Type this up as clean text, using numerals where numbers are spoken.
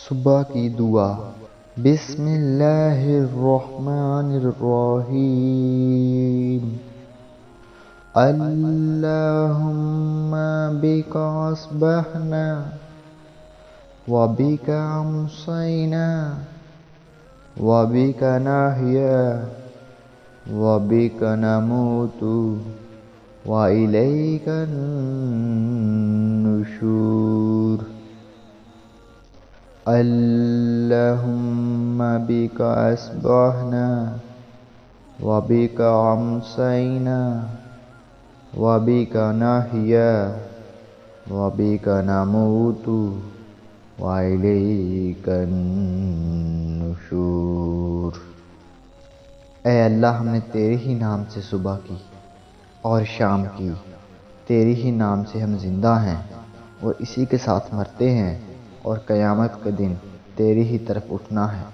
صبح کی دعا۔ بسم اللہ الرحمن الرحیم۔ اللہم بک اصبحنا وبک امسینا وبک نحیا وبک نموت وإلیک النشور۔ اللہم بک اصبحنا وبک امسینا وبک نحیا وبک نموت وإلیک النشور۔ اے اللہ، ہم نے تیرے ہی نام سے صبح کی اور شام کی، تیرے ہی نام سے ہم زندہ ہیں اور اسی کے ساتھ مرتے ہیں، اور قیامت کے دن تیری ہی طرف اٹھنا ہے۔